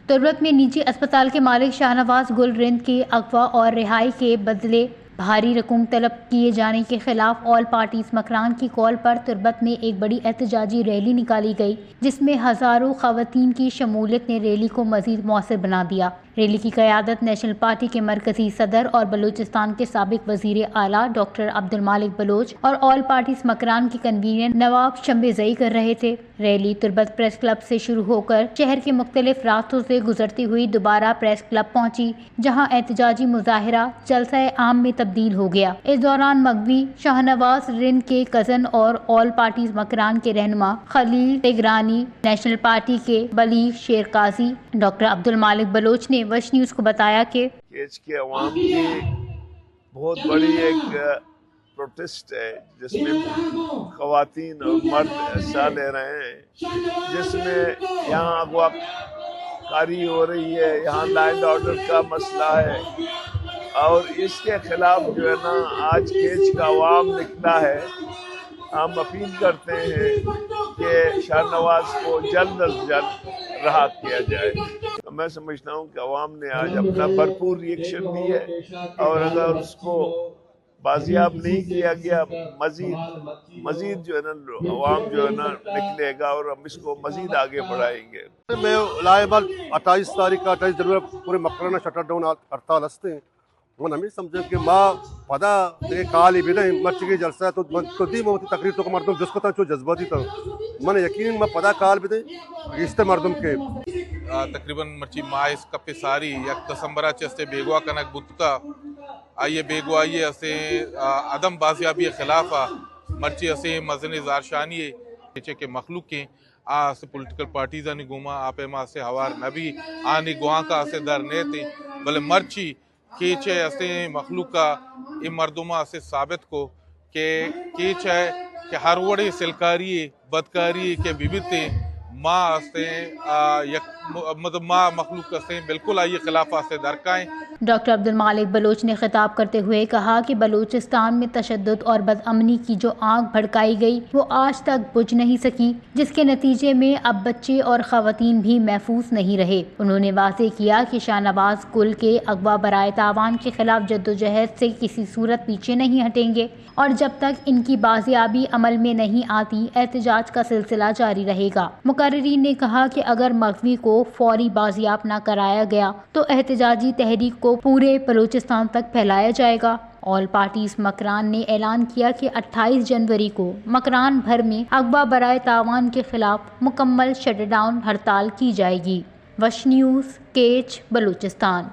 तुर्बत में निजी अस्पताल के मालिक शाहनवाज गुल रिंद के अगवा और रिहाई के बदले भारी रकम तलब किए जाने के खिलाफ ऑल पार्टीज मकरान की कॉल पर तुर्बत में एक बड़ी एहतजाजी रैली निकाली गई, जिसमें हजारों खवातीन की शमूलियत ने रैली को मजीद मौसर बना दिया। रैली की क़यादत नेशनल पार्टी के मरकजी सदर और बलूचिस्तान के साबिक वजीर आला डॉक्टर अब्दुल मालिक बलोच और ऑल पार्टीज मकरान के कन्वीनर नवाब शम्बेज़ई कर रहे थे। रैली तुर्बत प्रेस क्लब से शुरू होकर शहर के मुख्तलिफ रास्तों से गुजरती हुई दोबारा प्रेस क्लब पहुंची, जहां एहतजाजी मुजाहिरा जलसा आम में तब्दील हो गया। इस दौरान मगवी शाहनवाज रिंद के कजन और ऑल पार्टीज मकरान के रहनुमा खलील तेगरानी, नेशनल पार्टी के बलीग शेर काजी डॉक्टर अब्दुल मालिक बलोच ने वश न्यूज को बताया कि अवाम की बहुत बड़ी एक प्रोटेस्ट है, जिसमें खवातीन और मर्द हिस्सा ले रहे हैं, जिसमें यहाँ अगवाकारी हो रही है, यहाँ लैंड ऑर्डर का मसला है और इसके खिलाफ जो है ना आज केच का अवाम निकला है। हम अपील करते हैं कि शाहनवाज को जल्द अज जल्द रहा किया जाए। तो मैं समझता हूँ कि अवाम ने आज अपना भरपूर रिएक्शन दी है और अगर उसको बाजियाब नहीं किया गया मजीद जो है ना अवाम जो है ना निकलेगा और हम इसको मजीद आगे बढ़ाएंगे। मैं लाएबल 28 तारीख का 28 जनवरी पूरे मकराना शटर डाउन हड़ताल हंसते हैं। मन हमें समझे कि माँ पदा काली भी नहीं मर्च की जलसा तो दी मोती तकरीर तो मर्दम जिसको था जो जज्बाती था मन यकीन मैं पदा काल भी नहीं इस्ते मर्दम के तकरीबन मर्ची माइस कपे सारी एक दिसंबर चस्ते बेगवा कनक बुतका आइए बेगवा आइए असे अदम बाजियाबी खिलाफ मर्ची असे मजन ज़ारशानी पीछे के मखलूक के से पॉलिटिकल पार्टीज़ आनी गुमा आपे माँ से हवार नबी आनी गुआ का असे दर ने थे भले मर्ची केच है असे मखलूक का इ मर्दुमा असे साबित को के केच है कि हर वड़े सिलकारी बदकारी के विविधते माँ असे मतलब माँ मखलूक असे बिल्कुल आइए खिलाफ असे दरकाएं। डॉक्टर अब्दुल मालिक बलोच ने खिताब करते हुए कहा कि बलूचिस्तान में तशद्दुद और बदअमनी की जो आग भड़काई गई वो आज तक बुझ नहीं सकी, जिसके नतीजे में अब बच्चे और खवातीन भी महफूज नहीं रहे। उन्होंने वाज़ेह किया कि शाहनवाज गुल के अगवा बराए तावान के खिलाफ जद्दोजहद से किसी सूरत पीछे नहीं हटेंगे और जब तक इनकी बाजियाबी अमल में नहीं आती एहतजाज का सिलसिला जारी रहेगा। मुकर्रीरीन ने कहा कि अगर मगवी को फौरी बाजियाब न कराया गया तो एहतजाजी तहरीक को पूरे बलूचिस्तान तक फैलाया जाएगा। ऑल पार्टीज मकरान ने ऐलान किया कि 28 जनवरी को मकरान भर में अगवा बराए तावान के खिलाफ मुकम्मल शटडाउन हड़ताल की जाएगी। वश न्यूज़, केच, बलूचिस्तान।